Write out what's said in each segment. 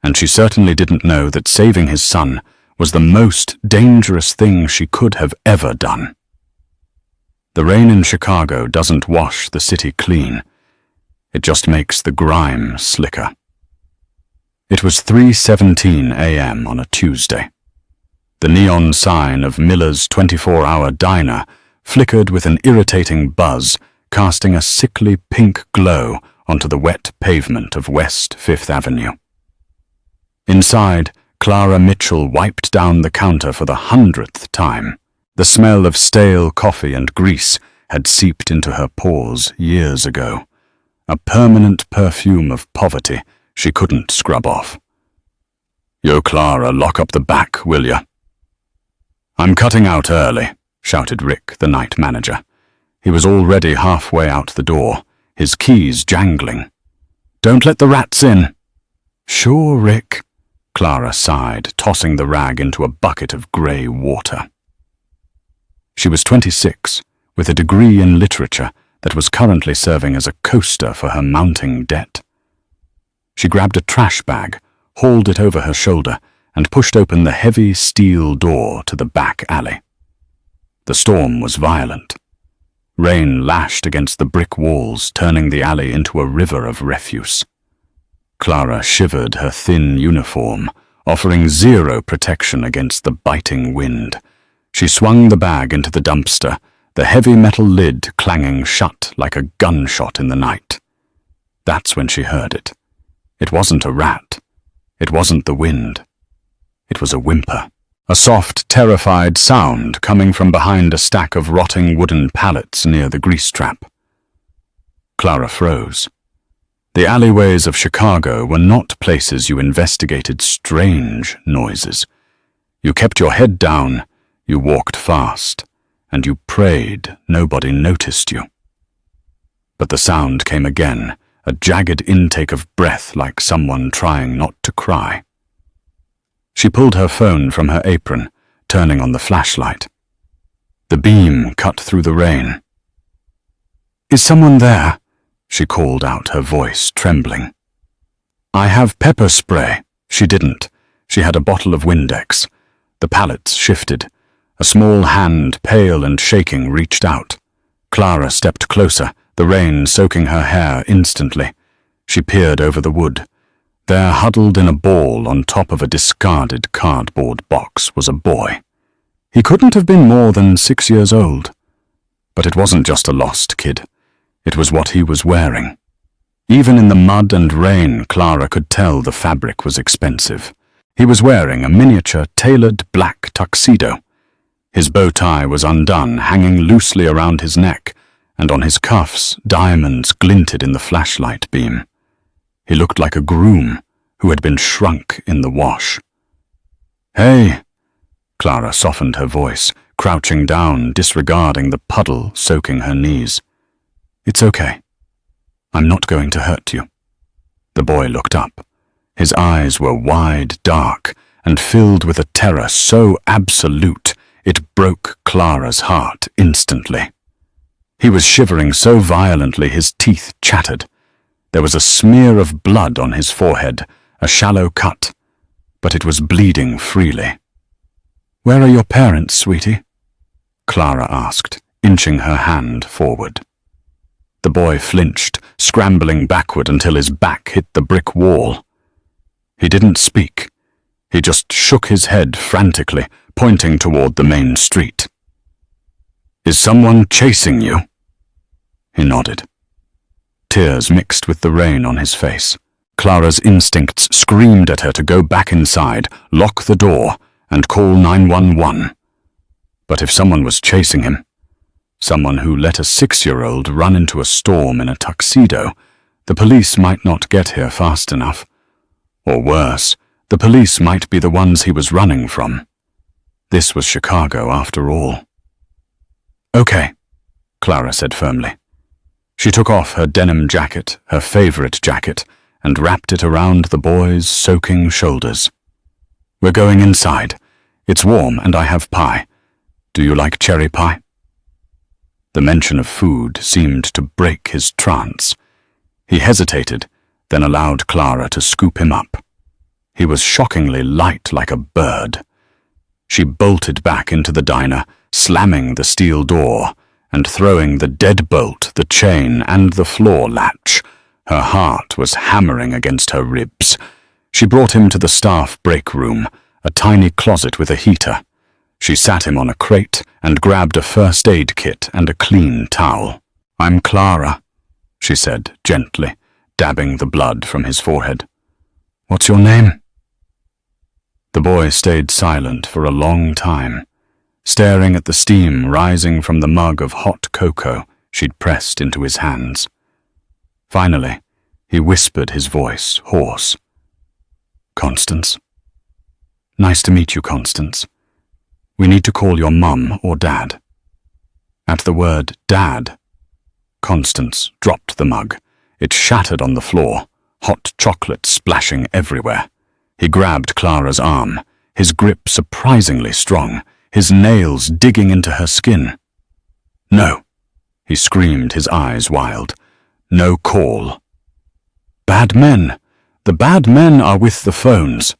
and she certainly didn't know that saving his son was the most dangerous thing she could have ever done. The rain in Chicago doesn't wash the city clean. It just makes the grime slicker. It was 3:17 a.m. on a Tuesday. The neon sign of Miller's 24-hour diner flickered with an irritating buzz, casting a sickly pink glow onto the wet pavement of West Fifth Avenue. Inside, Clara Mitchell wiped down the counter for the 100th time. The smell of stale coffee and grease had seeped into her pores years ago, a permanent perfume of poverty she couldn't scrub off. "Yo, Clara, lock up the back, will ya?" "I'm cutting out early," shouted Rick, the night manager. He was already halfway out the door, his keys jangling. "Don't let the rats in." "Sure, Rick," Clara sighed, tossing the rag into a bucket of grey water. She was 26, with a degree in literature that was currently serving as a coaster for her mounting debt. She grabbed a trash bag, hauled it over her shoulder, and pushed open the heavy steel door to the back alley. The storm was violent. Rain lashed against the brick walls, turning the alley into a river of refuse. Clara shivered her thin uniform, offering zero protection against the biting wind. She swung the bag into the dumpster, the heavy metal lid clanging shut like a gunshot in the night. That's when she heard it. It wasn't a rat. It wasn't the wind. It was a whimper. A soft, terrified sound coming from behind a stack of rotting wooden pallets near the grease trap. Clara froze. The alleyways of Chicago were not places you investigated strange noises. You kept your head down, you walked fast, and you prayed nobody noticed you. But the sound came again, a jagged intake of breath like someone trying not to cry. She pulled her phone from her apron, turning on the flashlight. The beam cut through the rain. "Is someone there?" she called out, her voice trembling. "I have pepper spray." She didn't. She had a bottle of Windex. The pallets shifted. A small hand, pale and shaking, reached out. Clara stepped closer, the rain soaking her hair instantly. She peered over the wood. There, huddled in a ball on top of a discarded cardboard box, was a boy. He couldn't have been more than 6 years old. But it wasn't just a lost kid. It was what he was wearing. Even in the mud and rain, Clara could tell the fabric was expensive. He was wearing a miniature, tailored black tuxedo. His bow tie was undone, hanging loosely around his neck, and on his cuffs, diamonds glinted in the flashlight beam. He looked like a groom who had been shrunk in the wash. "Hey!" Clara softened her voice, crouching down, disregarding the puddle soaking her knees. "It's okay. I'm not going to hurt you." The boy looked up. His eyes were wide, dark, and filled with a terror so absolute it broke Clara's heart instantly. He was shivering so violently his teeth chattered. There was a smear of blood on his forehead, a shallow cut, but it was bleeding freely. "Where are your parents, sweetie?" Clara asked, inching her hand forward. The boy flinched, scrambling backward until his back hit the brick wall. He didn't speak. He just shook his head frantically, pointing toward the main street. "Is someone chasing you?" He nodded. Tears mixed with the rain on his face. Clara's instincts screamed at her to go back inside, lock the door, and call 911. But if someone was chasing him, someone who let a 6-year-old run into a storm in a tuxedo, the police might not get here fast enough. Or worse, the police might be the ones he was running from. This was Chicago, after all. "Okay," Clara said firmly. She took off her denim jacket, her favorite jacket, and wrapped it around the boy's soaking shoulders. "We're going inside. It's warm and I have pie. Do you like cherry pie?" The mention of food seemed to break his trance. He hesitated, then allowed Clara to scoop him up. He was shockingly light like a bird. She bolted back into the diner, slamming the steel door and throwing the deadbolt, the chain, and the floor latch. Her heart was hammering against her ribs. She brought him to the staff break room, a tiny closet with a heater. She sat him on a crate and grabbed a first aid kit and a clean towel. "I'm Clara," she said gently, dabbing the blood from his forehead. "What's your name?" The boy stayed silent for a long time, staring at the steam rising from the mug of hot cocoa she'd pressed into his hands. Finally, he whispered, his voice hoarse. "Constance. Nice to meet you, Constance. We need to call your mum or dad." At the word dad, Constance dropped the mug. It shattered on the floor, hot chocolate splashing everywhere. He grabbed Clara's arm, his grip surprisingly strong, his nails digging into her skin. "No," he screamed, his eyes wild. "No call." "Bad men. The bad men are with the phones."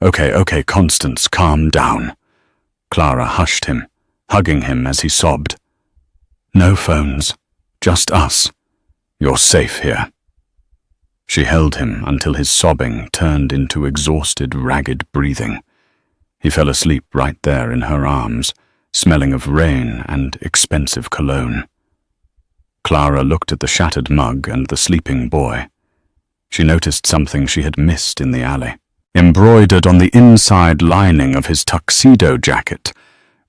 Okay, Constance, calm down." Clara hushed him, hugging him as he sobbed. "No phones. Just us. You're safe here." She held him until his sobbing turned into exhausted, ragged breathing. He fell asleep right there in her arms, smelling of rain and expensive cologne. Clara looked at the shattered mug and the sleeping boy. She noticed something she had missed in the alley. Embroidered on the inside lining of his tuxedo jacket,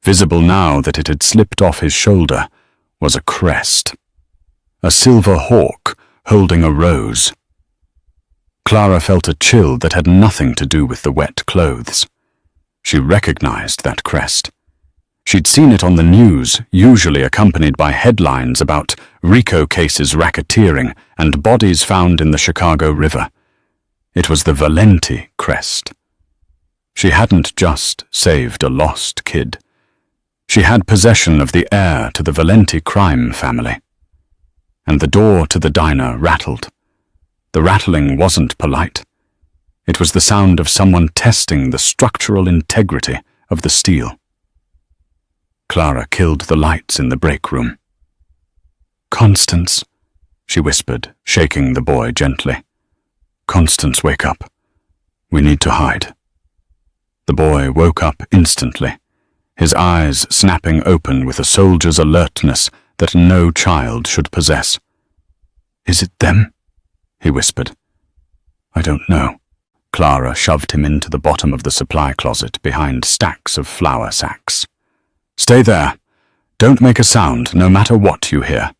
visible now that it had slipped off his shoulder, was a crest. A silver hawk holding a rose. Clara felt a chill that had nothing to do with the wet clothes. She recognized that crest. She'd seen it on the news, usually accompanied by headlines about RICO cases, racketeering, and bodies found in the Chicago River. It was the Valenti crest. She hadn't just saved a lost kid. She had possession of the heir to the Valenti crime family. And the door to the diner rattled. The rattling wasn't polite. It was the sound of someone testing the structural integrity of the steel. Clara killed the lights in the break room. "Constance," she whispered, shaking the boy gently. "Constance, wake up. We need to hide." The boy woke up instantly, his eyes snapping open with a soldier's alertness that no child should possess. "Is it them?" he whispered. "I don't know." Clara shoved him into the bottom of the supply closet behind stacks of flour sacks. "Stay there. Don't make a sound, no matter what you hear.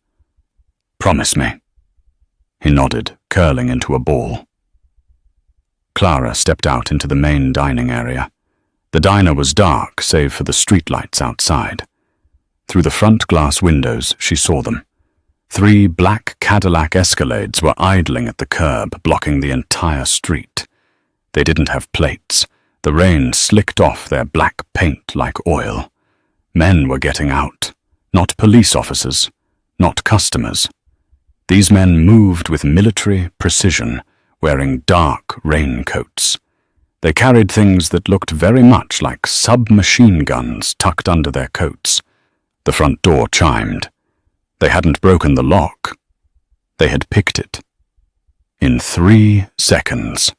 Promise me." He nodded, curling into a ball. Clara stepped out into the main dining area. The diner was dark, save for the streetlights outside. Through the front glass windows, she saw them. 3 black Cadillac Escalades were idling at the curb, blocking the entire street. They didn't have plates. The rain slicked off their black paint like oil. Men were getting out. Not police officers, not customers. These men moved with military precision, wearing dark raincoats. They carried things that looked very much like submachine guns tucked under their coats. The front door chimed. They hadn't broken the lock. They had picked it. In 3 seconds.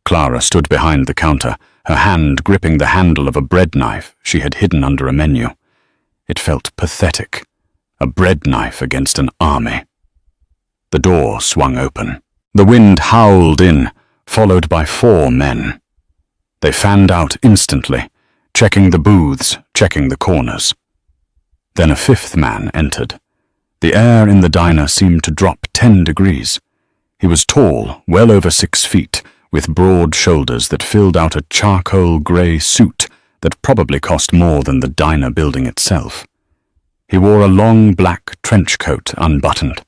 Clara stood behind the counter, her hand gripping the handle of a bread knife she had hidden under a menu. It felt pathetic. A bread knife against an army. The door swung open. The wind howled in, followed by 4 men. They fanned out instantly, checking the booths, checking the corners. Then a 5th man entered. The air in the diner seemed to drop 10 degrees. He was tall, well over 6 feet, with broad shoulders that filled out a charcoal grey suit that probably cost more than the diner building itself. He wore a long black trench coat unbuttoned.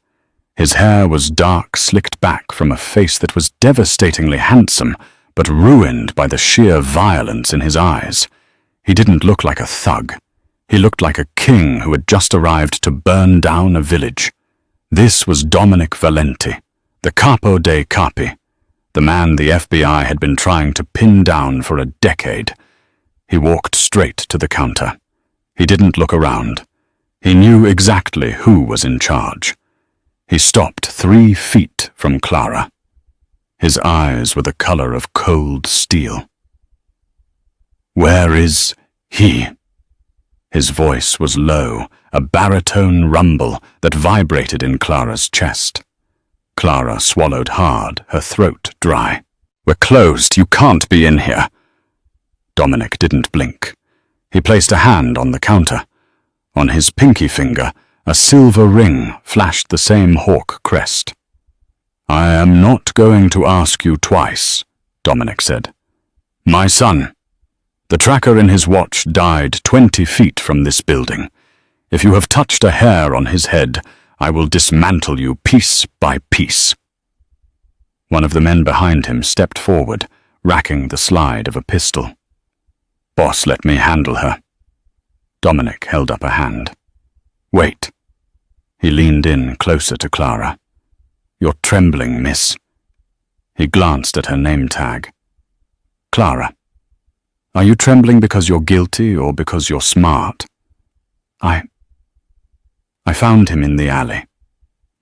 His hair was dark, slicked back from a face that was devastatingly handsome, but ruined by the sheer violence in his eyes. He didn't look like a thug. He looked like a king who had just arrived to burn down a village. This was Dominic Valenti, the capo dei capi, the man the FBI had been trying to pin down for a decade. He walked straight to the counter. He didn't look around. He knew exactly who was in charge. He stopped 3 feet from Clara. His eyes were the color of cold steel. "Where is he?" His voice was low, a baritone rumble that vibrated in Clara's chest. Clara swallowed hard, her throat dry. "We're closed. You can't be in here." Dominic didn't blink. He placed a hand on the counter. On his pinky finger, a silver ring flashed the same hawk crest. "I am not going to ask you twice," Dominic said. "My son. The tracker in his watch died 20 feet from this building. If you have touched a hair on his head, I will dismantle you piece by piece." One of the men behind him stepped forward, racking the slide of a pistol. "Boss, let me handle her." Dominic held up a hand. "Wait." He leaned in closer to Clara. "You're trembling, miss." He glanced at her name tag. "Clara, are you trembling because you're guilty or because you're smart?" I found him in the alley,"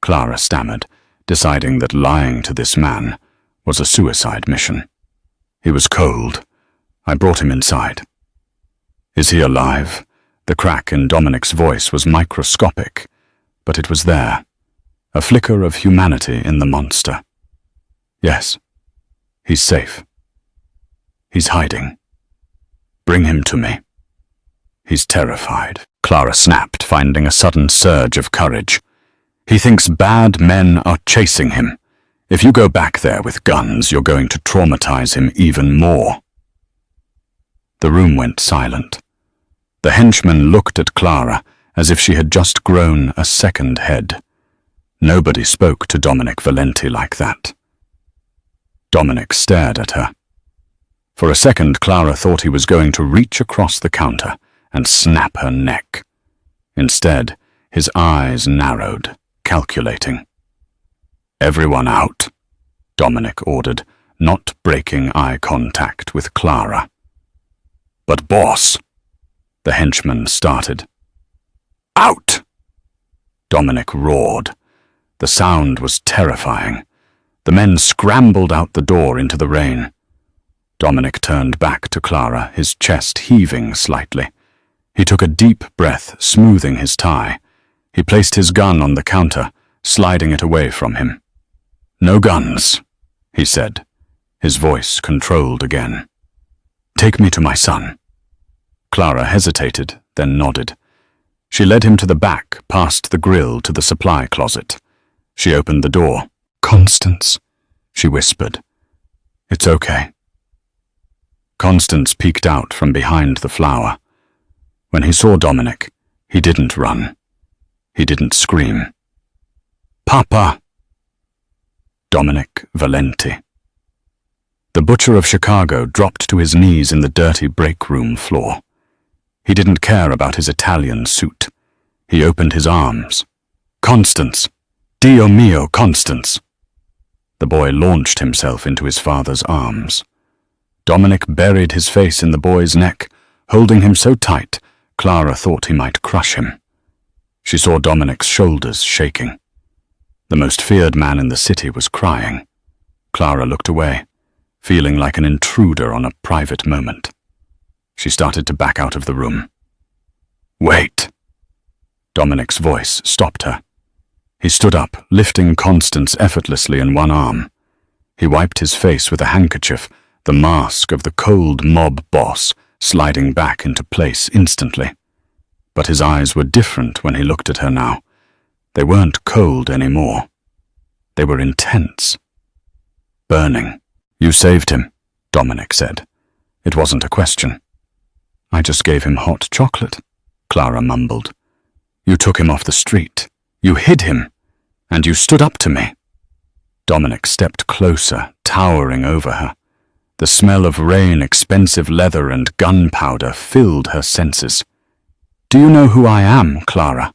Clara stammered, deciding that lying to this man was a suicide mission. "He was cold. I brought him inside." "Is he alive?" The crack in Dominic's voice was microscopic, but it was there, a flicker of humanity in the monster. "Yes, he's safe. He's hiding. Bring him to me." "He's terrified," Clara snapped, finding a sudden surge of courage. "He thinks bad men are chasing him. If you go back there with guns, you're going to traumatize him even more." The room went silent. The henchman looked at Clara as if she had just grown a second head. Nobody spoke to Dominic Valenti like that. Dominic stared at her. For a second, Clara thought he was going to reach across the counter and snap her neck. Instead, his eyes narrowed, calculating. "Everyone out," Dominic ordered, not breaking eye contact with Clara. "But boss," the henchman started. "Out!" Dominic roared. The sound was terrifying. The men scrambled out the door into the rain. Dominic turned back to Clara, his chest heaving slightly. He took a deep breath, smoothing his tie. He placed his gun on the counter, sliding it away from him. "No guns," he said, his voice controlled again. "Take me to my son." Clara hesitated, then nodded. She led him to the back, past the grill to the supply closet. She opened the door. "Constance," she whispered. "It's okay." Constance peeked out from behind the flower. When he saw Dominic, he didn't run. He didn't scream. "Papa!" Dominic Valenti. The butcher of Chicago dropped to his knees in the dirty break room floor. He didn't care about his Italian suit. He opened his arms. "Constance! Dio mio, Constance!" The boy launched himself into his father's arms. Dominic buried his face in the boy's neck, holding him so tight, Clara thought he might crush him. She saw Dominic's shoulders shaking. The most feared man in the city was crying. Clara looked away, feeling like an intruder on a private moment. She started to back out of the room. "Wait!" Dominic's voice stopped her. He stood up, lifting Constance effortlessly in one arm. He wiped his face with a handkerchief, the mask of the cold mob boss sliding back into place instantly. But his eyes were different when he looked at her now. They weren't cold anymore. They were intense. Burning. "You saved him," Dominic said. It wasn't a question. "I just gave him hot chocolate," Clara mumbled. "You took him off the street. You hid him. And you stood up to me." Dominic stepped closer, towering over her. The smell of rain, expensive leather, and gunpowder filled her senses. "Do you know who I am, Clara?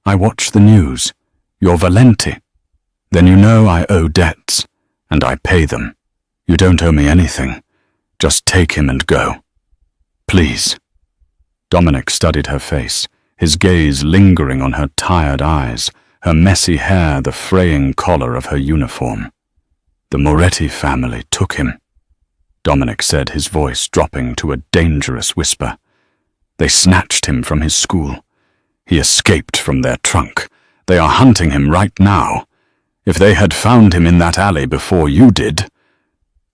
I watch the news. You're Valenti. Then you know I owe debts, and I pay them. You don't owe me anything. Just take him and go. Please. Dominic studied her face, his gaze lingering on her tired eyes, her messy hair the fraying collar of her uniform. The Moretti family took him, Dominic said, his voice dropping to a dangerous whisper. They snatched him from his school. He escaped from their trunk. They are hunting him right now. If they had found him in that alley before you did...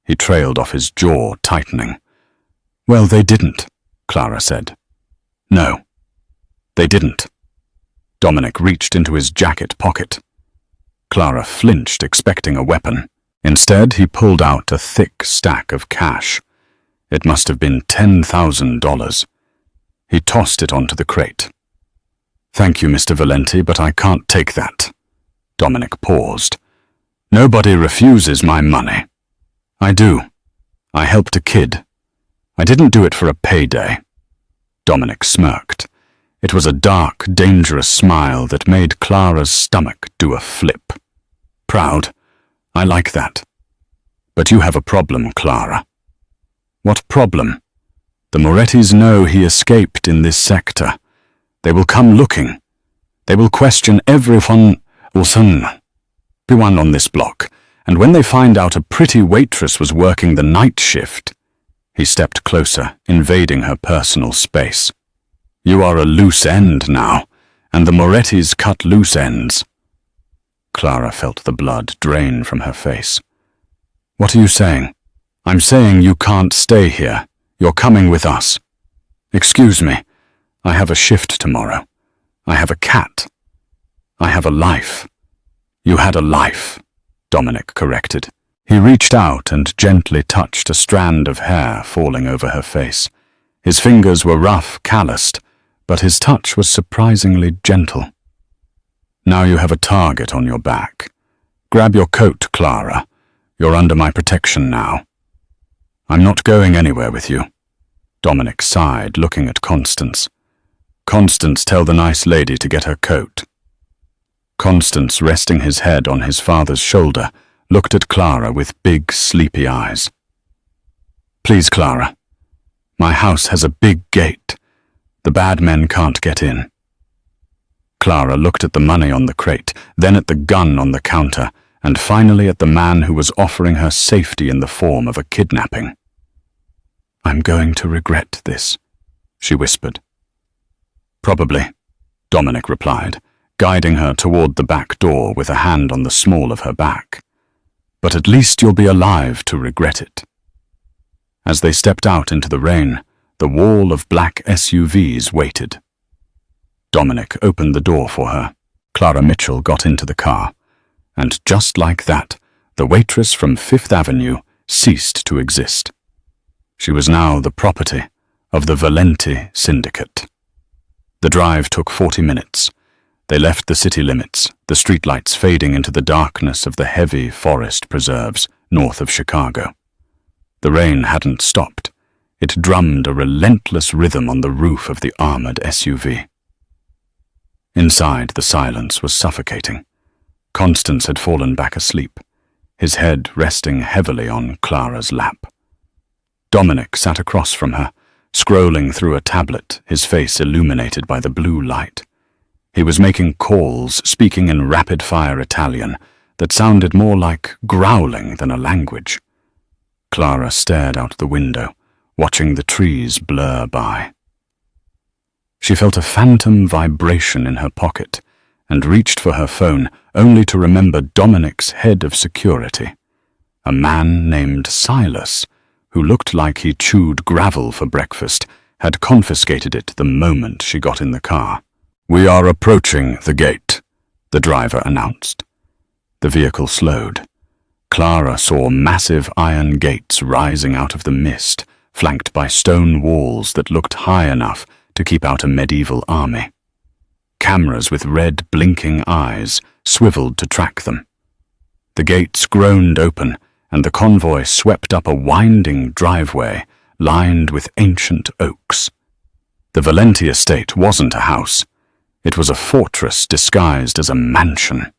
He trailed off, his jaw tightening. Well, they didn't, Clara said. No, they didn't. Dominic reached into his jacket pocket. Clara flinched, expecting a weapon. Instead, he pulled out a thick stack of cash. It must have been $10,000. He tossed it onto the crate. Thank you, Mr. Valenti, but I can't take that. Dominic paused. Nobody refuses my money. I do. I helped a kid. I didn't do it for a payday. Dominic smirked. It was a dark, dangerous smile that made Clara's stomach do a flip. Proud. I like that. But you have a problem, Clara. What problem? The Morettis know he escaped in this sector. They will come looking. They will question everyone on this block, and when they find out a pretty waitress was working the night shift... He stepped closer, invading her personal space. You are a loose end now, and the Morettis cut loose ends. Clara felt the blood drain from her face. What are you saying? I'm saying you can't stay here. You're coming with us. Excuse me. I have a shift tomorrow. I have a cat. I have a life. You had a life, Dominic corrected. He reached out and gently touched a strand of hair falling over her face. His fingers were rough, calloused, but his touch was surprisingly gentle. Now you have a target on your back. Grab your coat, Clara. You're under my protection now. I'm not going anywhere with you. Dominic sighed, looking at Constance. Constance, tell the nice lady to get her coat. Constance, resting his head on his father's shoulder, looked at Clara with big, sleepy eyes. Please, Clara. My house has a big gate. The bad men can't get in. Clara looked at the money on the crate, then at the gun on the counter, and finally at the man who was offering her safety in the form of a kidnapping. I'm going to regret this, she whispered. Probably, Dominic replied, guiding her toward the back door with a hand on the small of her back. But at least you'll be alive to regret it. As they stepped out into the rain, the wall of black SUVs waited. Dominic opened the door for her. Clara Mitchell got into the car, and just like that, the waitress from Fifth Avenue ceased to exist. She was now the property of the Valenti syndicate. The drive took 40 minutes. They left the city limits, the streetlights fading into the darkness of the heavy forest preserves north of Chicago. The rain hadn't stopped. It drummed a relentless rhythm on the roof of the armored SUV. Inside, the silence was suffocating. Constance had fallen back asleep, his head resting heavily on Clara's lap. Dominic sat across from her, scrolling through a tablet, his face illuminated by the blue light. He was making calls, speaking in rapid-fire Italian that sounded more like growling than a language. Clara stared out the window, watching the trees blur by. She felt a phantom vibration in her pocket and reached for her phone only to remember Dominic's head of security, a man named Silas, who looked like he chewed gravel for breakfast, had confiscated it the moment she got in the car. We are approaching the gate, the driver announced. The vehicle slowed. Clara saw massive iron gates rising out of the mist, flanked by stone walls that looked high enough to keep out a medieval army. Cameras with red, blinking eyes swiveled to track them. The gates groaned open, and the convoy swept up a winding driveway lined with ancient oaks. The Valenti estate wasn't a house. It was a fortress disguised as a mansion.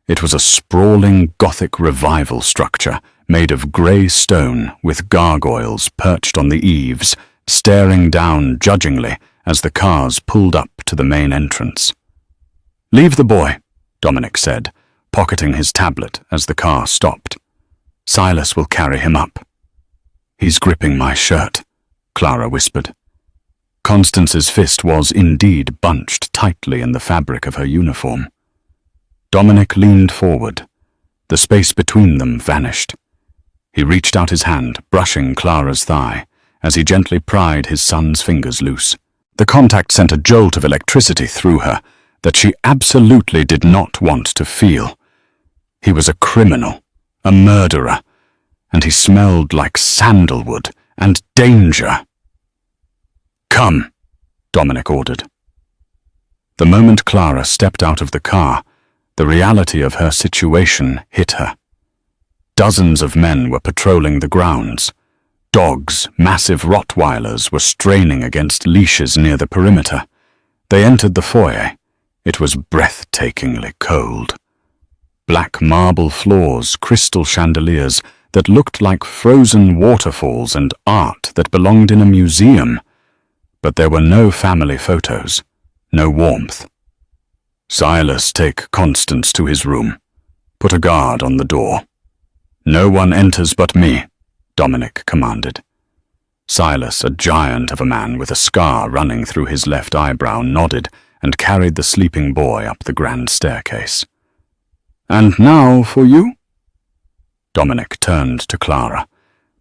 It was a sprawling Gothic revival structure made of grey stone with gargoyles perched on the eaves, staring down judgingly as the cars pulled up to the main entrance. "Leave the boy," Dominic said, pocketing his tablet as the car stopped. "Silas will carry him up." "He's gripping my shirt," Clara whispered. Constance's fist was indeed bunched tightly in the fabric of her uniform. Dominic leaned forward. The space between them vanished. He reached out his hand, brushing Clara's thigh, as he gently pried his son's fingers loose. The contact sent a jolt of electricity through her that she absolutely did not want to feel. He was a criminal, a murderer, and he smelled like sandalwood and danger. "Come," Dominic ordered. The moment Clara stepped out of the car, the reality of her situation hit her. Dozens of men were patrolling the grounds. Dogs, massive Rottweilers, were straining against leashes near the perimeter. They entered the foyer. It was breathtakingly cold. Black marble floors, crystal chandeliers that looked like frozen waterfalls, and art that belonged in a museum. But there were no family photos, no warmth. "Silas, take Constance to his room. Put a guard on the door. No one enters but me," Dominic commanded. Silas, a giant of a man with a scar running through his left eyebrow, nodded and carried the sleeping boy up the grand staircase. "And now for you?" Dominic turned to Clara.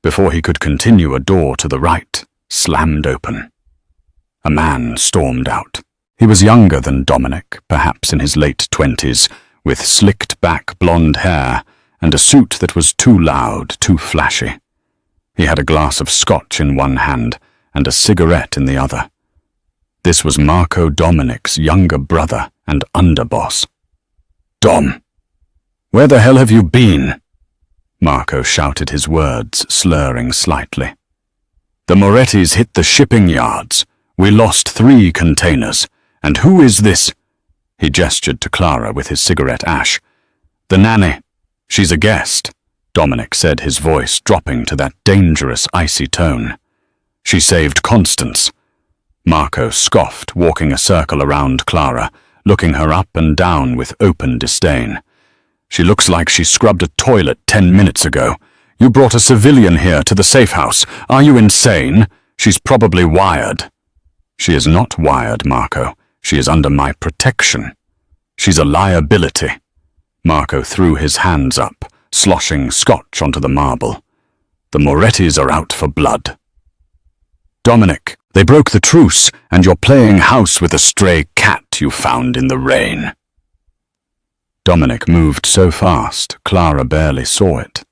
Before he could continue, a door to the right slammed open. A man stormed out. He was younger than Dominic, perhaps in his late 20s, with slicked-back blonde hair and a suit that was too loud, too flashy. He had a glass of scotch in one hand and a cigarette in the other. This was Marco Dominic's younger brother and underboss. "Dom, where the hell have you been?" Marco shouted his words, slurring slightly. "The Morettis hit the shipping yards. We lost 3 containers. And who is this?" He gestured to Clara with his cigarette ash. "The nanny. She's a guest," Dominic said, his voice dropping to that dangerous, icy tone. "She saved Constance." Marco scoffed, walking a circle around Clara, looking her up and down with open disdain. "She looks like she scrubbed a toilet 10 minutes ago. You brought a civilian here to the safe house. Are you insane? She's probably wired." "She is not wired, Marco. She is under my protection. She's a liability." Marco threw his hands up, sloshing scotch onto the marble. "The Morettis are out for blood." "Dominic, they broke the truce, and you're playing house with a stray cat you found in the rain." Dominic moved so fast, Clara barely saw it.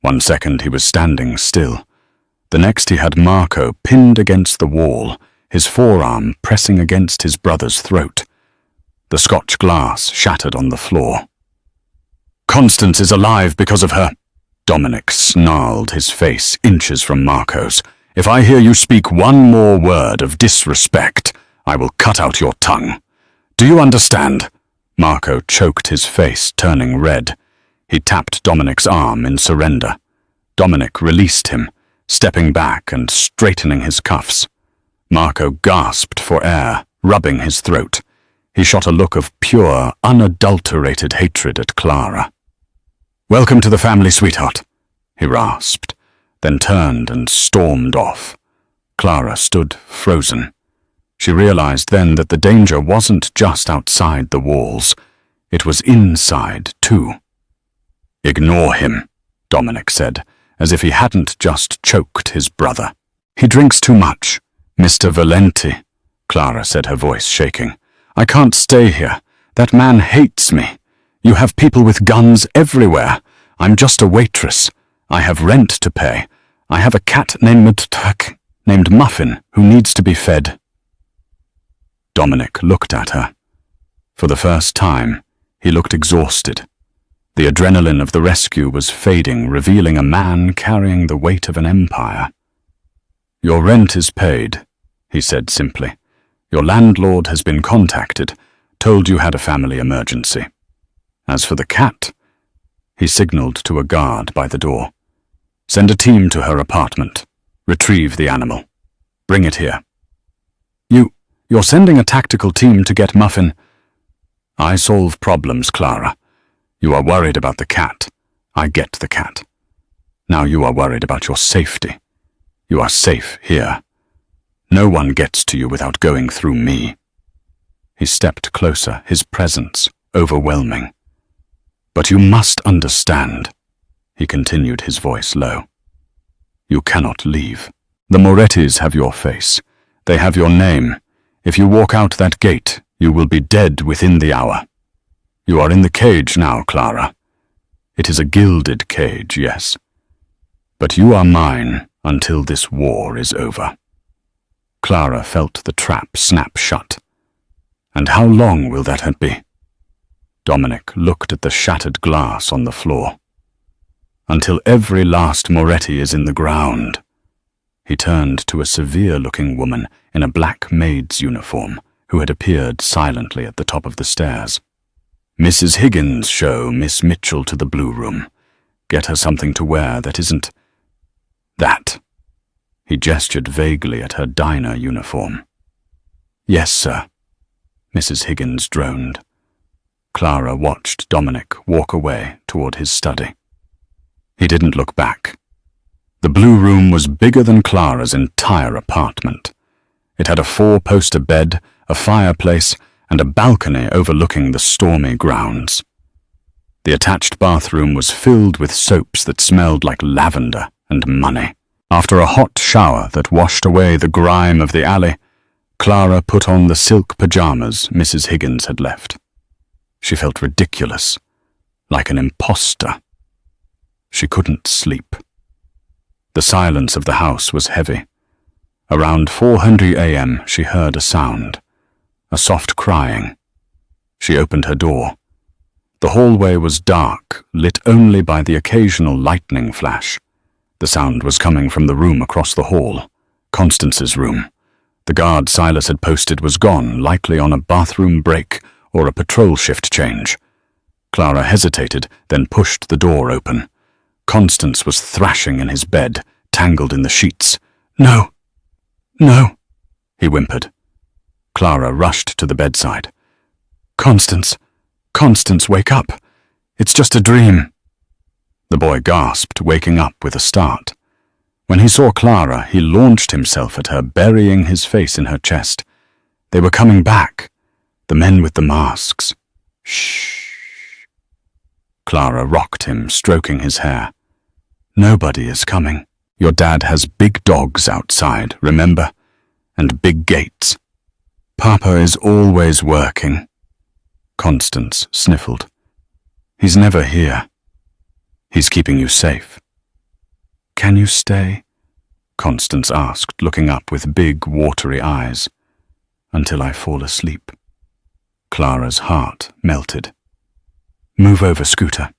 1 second he was standing still. The next he had Marco pinned against the wall, his forearm pressing against his brother's throat. The scotch glass shattered on the floor. "Constance is alive because of her." Dominic snarled, his face inches from Marco's. "If I hear you speak one more word of disrespect, I will cut out your tongue. Do you understand?" Marco choked his face, turning red. He tapped Dominic's arm in surrender. Dominic released him, stepping back and straightening his cuffs. Marco gasped for air, rubbing his throat. He shot a look of pure, unadulterated hatred at Clara. "Welcome to the family, sweetheart," he rasped, then turned and stormed off. Clara stood frozen. She realized then that the danger wasn't just outside the walls. It was inside, too. "Ignore him," Dominic said, as if he hadn't just choked his brother. "He drinks too much." "Mr. Valenti," Clara said, her voice shaking. "I can't stay here. That man hates me. You have people with guns everywhere. I'm just a waitress. I have rent to pay. I have a cat named Muffin who needs to be fed." Dominic looked at her. For the first time, he looked exhausted. The adrenaline of the rescue was fading, revealing a man carrying the weight of an empire. "Your rent is paid," he said simply. "Your landlord has been contacted, told you had a family emergency. As for the cat," He signaled to a guard by the door. "Send a team to her apartment. Retrieve the animal. Bring it here." You're sending a tactical team to get Muffin." "I solve problems, Clara. You are worried about the cat. I get the cat. Now you are worried about your safety. You are safe here. No one gets to you without going through me." He stepped closer, his presence overwhelming. "But you must understand," he continued, his voice low. "You cannot leave. The Morettis have your face. They have your name. If you walk out that gate, you will be dead within the hour. You are in the cage now, Clara. It is a gilded cage, yes. But you are mine until this war is over." Clara felt the trap snap shut. "And how long will that be?" Dominic looked at the shattered glass on the floor. "Until every last Moretti is in the ground." He turned to a severe-looking woman in a black maid's uniform who had appeared silently at the top of the stairs. "Mrs. Higgins, show Miss Mitchell to the blue room. Get her something to wear that isn't that." He gestured vaguely at her diner uniform. "Yes, sir," Mrs. Higgins droned. Clara watched Dominic walk away toward his study. He didn't look back. The blue room was bigger than Clara's entire apartment. It had a 4-poster bed, a fireplace, and a balcony overlooking the stormy grounds. The attached bathroom was filled with soaps that smelled like lavender and money. After a hot shower that washed away the grime of the alley, Clara put on the silk pajamas Mrs. Higgins had left. She felt ridiculous, like an imposter. She couldn't sleep. The silence of the house was heavy. Around 4:00 a.m. she heard a sound, a soft crying. She opened her door. The hallway was dark, lit only by the occasional lightning flash. The sound was coming from the room across the hall, Constance's room. The guard Silas had posted was gone, likely on a bathroom break or a patrol shift change. Clara hesitated, then pushed the door open. Constance was thrashing in his bed, tangled in the sheets. "No, no," he whimpered. Clara rushed to the bedside. Constance, wake up. It's just a dream." The boy gasped, waking up with a start. When he saw Clara, he launched himself at her, burying his face in her chest. They were coming back, the men with the masks. "Shh." Clara rocked him, stroking his hair. "Nobody is coming. Your dad has big dogs outside, remember? And big gates. Papa is always working." Constance sniffled. "He's never here. He's keeping you safe." "Can you stay?" Constance asked, looking up with big, watery eyes. "Until I fall asleep." Clara's heart melted. "Move over, Scooter."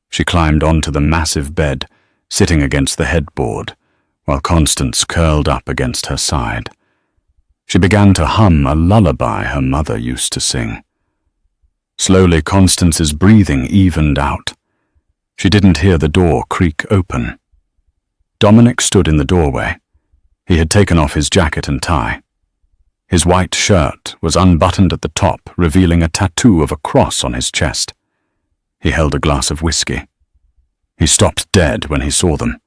She climbed onto the massive bed, sitting against the headboard, while Constance curled up against her side. She began to hum a lullaby her mother used to sing. Slowly, Constance's breathing evened out. She didn't hear the door creak open. Dominic stood in the doorway. He had taken off his jacket and tie. His white shirt was unbuttoned at the top, revealing a tattoo of a cross on his chest. He held a glass of whiskey. He stopped dead when he saw them,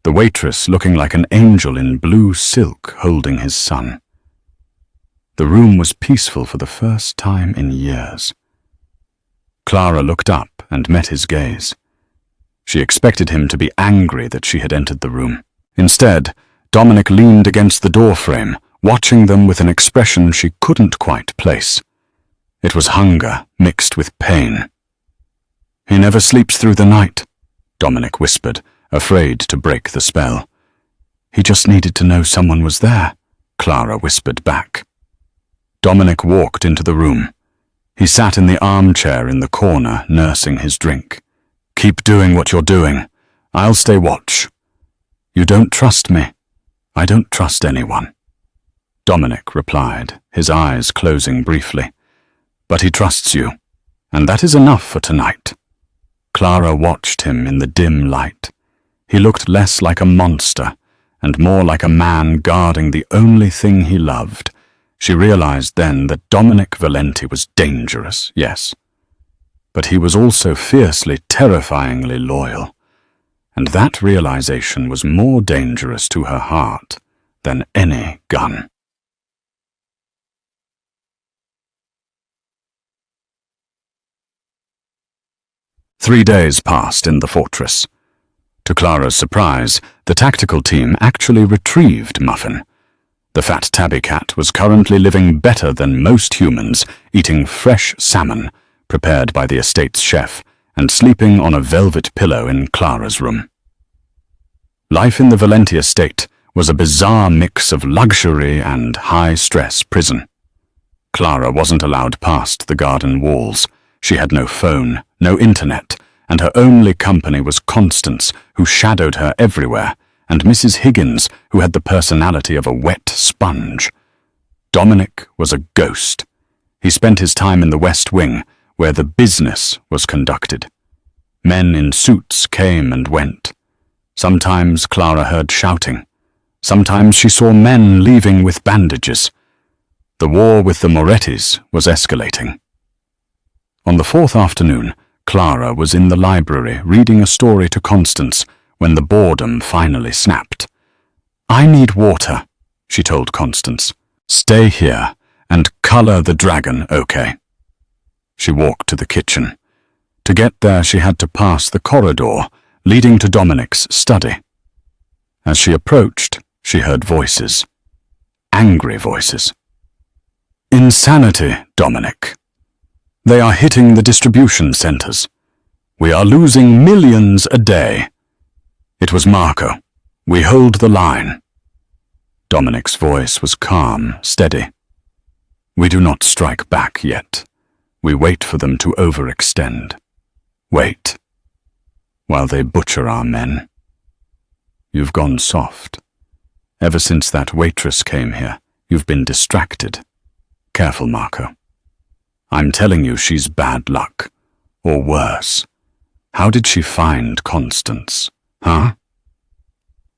the waitress looking like an angel in blue silk holding his son. The room was peaceful for the first time in years. Clara looked up and met his gaze. She expected him to be angry that she had entered the room. Instead, Dominic leaned against the doorframe, watching them with an expression she couldn't quite place. It was hunger mixed with pain. "He never sleeps through the night," Dominic whispered, afraid to break the spell. "He just needed to know someone was there," Clara whispered back. Dominic walked into the room. He sat in the armchair in the corner, nursing his drink. "Keep doing what you're doing. I'll stay watch." "You don't trust me." "I don't trust anyone," Dominic replied, his eyes closing briefly. "But he trusts you, and that is enough for tonight." Clara watched him in the dim light. He looked less like a monster and more like a man guarding the only thing he loved. She realized then that Dominic Valenti was dangerous, yes, but he was also fiercely, terrifyingly loyal, and that realization was more dangerous to her heart than any gun. Three days passed in the fortress. To Clara's surprise, the tactical team actually retrieved Muffin. The fat tabby cat was currently living better than most humans, eating fresh salmon prepared by the estate's chef and sleeping on a velvet pillow in Clara's room. Life in the Valenti estate was a bizarre mix of luxury and high-stress prison. Clara wasn't allowed past the garden walls. She had no phone, no internet, and her only company was Constance, who shadowed her everywhere, and Mrs. Higgins, who had the personality of a wet sponge. Dominic was a ghost. He spent his time in the West Wing, where the business was conducted. Men in suits came and went. Sometimes Clara heard shouting. Sometimes she saw men leaving with bandages. The war with the Morettis was escalating. On the fourth afternoon, Clara was in the library reading a story to Constance when the boredom finally snapped. "I need water," she told Constance. "Stay here and color the dragon, okay?" She walked to the kitchen. To get there, she had to pass the corridor leading to Dominic's study. As she approached, she heard voices. Angry voices. "Insanity, Dominic. They are hitting the distribution centers. We are losing millions a day. It was Marco. We hold the line." Dominic's voice was calm, steady. "We do not strike back yet. We wait for them to overextend. Wait, while they butcher our men. You've gone soft. Ever since that waitress came here, you've been distracted. Careful, Marco. I'm telling you she's bad luck, or worse. How did she find Constance, huh?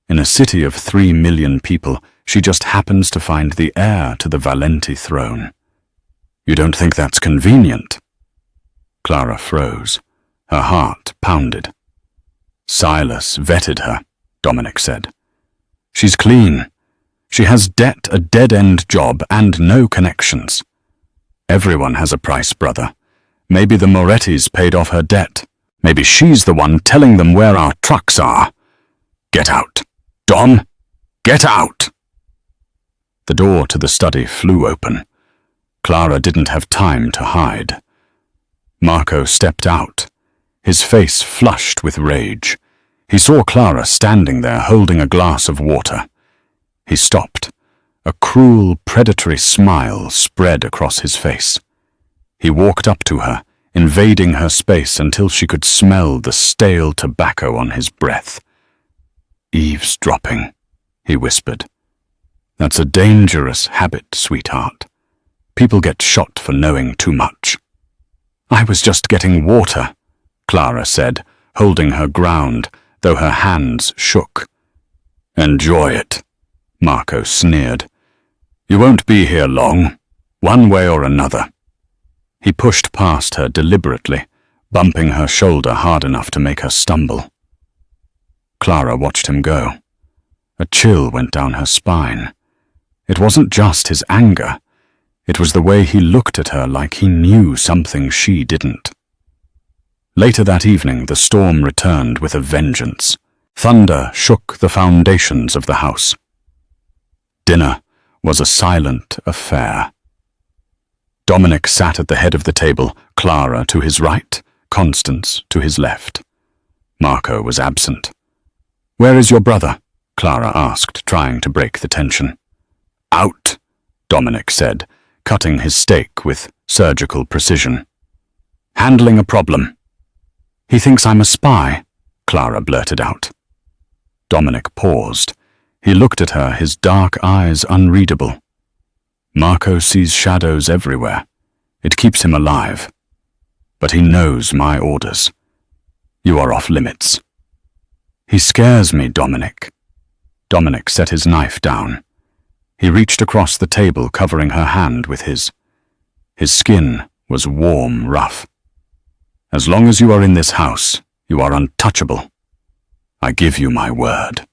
In a city of 3 million people, she just happens to find the heir to the Valenti throne. You don't think that's convenient?" Clara froze. Her heart pounded. "Silas vetted her," Dominic said. "She's clean. She has debt, a dead-end job, and no connections. Everyone has a price, brother. Maybe the Morettis paid off her debt. Maybe she's the one telling them where our trucks are. Get out. Dom, get out!" The door to the study flew open. Clara didn't have time to hide. Marco stepped out, his face flushed with rage. He saw Clara standing there holding a glass of water. He stopped. A cruel, predatory smile spread across his face. He walked up to her, invading her space until she could smell the stale tobacco on his breath. "Eavesdropping," he whispered. "That's a dangerous habit, sweetheart. People get shot for knowing too much." "I was just getting water," Clara said, holding her ground, though her hands shook. "Enjoy it," Marco sneered. "You won't be here long, one way or another." He pushed past her deliberately, bumping her shoulder hard enough to make her stumble. Clara watched him go. A chill went down her spine. It wasn't just his anger. It was the way he looked at her like he knew something she didn't. Later that evening, the storm returned with a vengeance. Thunder shook the foundations of the house. Dinner was a silent affair. Dominic sat at the head of the table, Clara to his right, Constance to his left. Marco was absent. "Where is your brother?" Clara asked, trying to break the tension. "Out," Dominic said, cutting his steak with surgical precision. "Handling a problem." "He thinks I'm a spy," Clara blurted out. Dominic paused. He looked at her, his dark eyes unreadable. "Marco sees shadows everywhere. It keeps him alive. But he knows my orders. You are off limits. He scares me, Dominic. Dominic set his knife down. He reached across the table, covering her hand with his. His skin was warm, rough. As long as you are in this house, you are untouchable. I give you my word.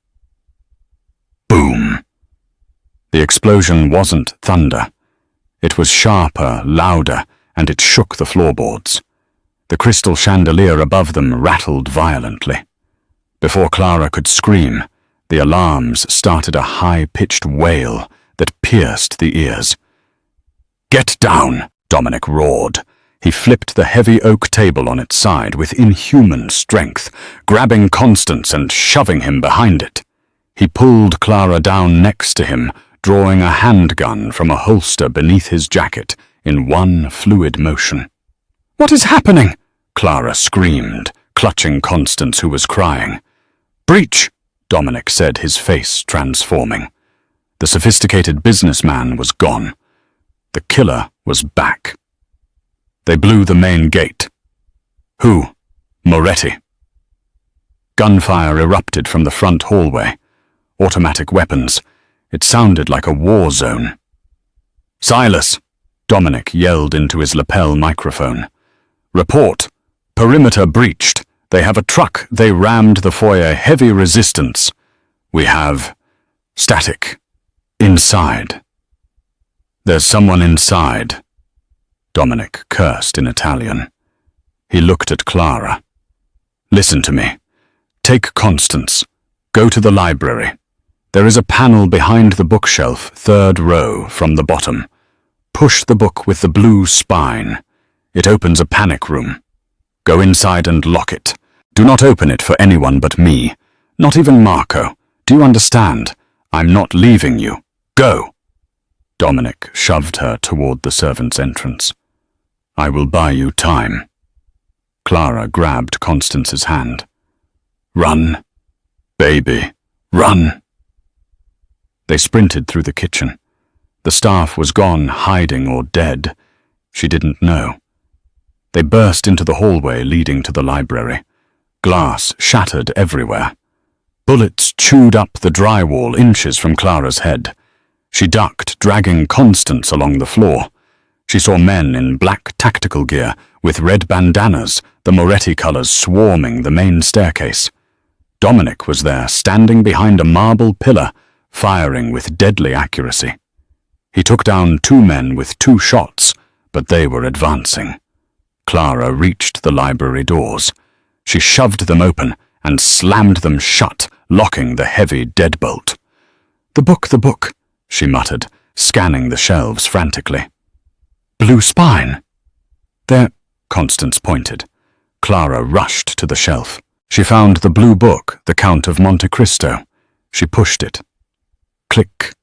Boom! The explosion wasn't thunder. It was sharper, louder, and it shook the floorboards. The crystal chandelier above them rattled violently. Before Clara could scream, the alarms started a high-pitched wail that pierced the ears. "Get down!" Dominic roared. He flipped the heavy oak table on its side with inhuman strength, grabbing Constance and shoving him behind it. He pulled Clara down next to him, drawing a handgun from a holster beneath his jacket in one fluid motion. "What is happening?" Clara screamed, clutching Constance, who was crying. "Breach!" Dominic said, his face transforming. The sophisticated businessman was gone. The killer was back. They blew the main gate. Who? Moretti. Gunfire erupted from the front hallway. Automatic weapons. It sounded like a war zone. "Silas!" Dominic yelled into his lapel microphone. "Report. Perimeter breached. They have a truck. They rammed the foyer. Heavy resistance. We have static. Inside. There's someone inside." Dominic cursed in Italian. He looked at Clara. "Listen to me. Take Constance. Go to the library. There is a panel behind the bookshelf, 3rd row from the bottom. Push the book with the blue spine. It opens a panic room. Go inside and lock it. Do not open it for anyone but me. Not even Marco. Do you understand? I'm not leaving you. Go!" Dominic shoved her toward the servants' entrance. "I will buy you time." Clara grabbed Constance's hand. "Run, baby, run." They sprinted through the kitchen. The staff was gone, hiding or dead. She didn't know. They burst into the hallway leading to the library. Glass shattered everywhere. Bullets chewed up the drywall inches from Clara's head. She ducked, dragging Constance along the floor. She saw men in black tactical gear with red bandanas, the Moretti colors swarming the main staircase. Dominic was there, standing behind a marble pillar, firing with deadly accuracy. He took down 2 men with 2 shots, but they were advancing. Clara reached the library doors. She shoved them open and slammed them shut, locking the heavy deadbolt. The book, she muttered, scanning the shelves frantically. "Blue spine." "There," Constance pointed. Clara rushed to the shelf. She found the blue book, The Count of Monte Cristo. She pushed it. Click.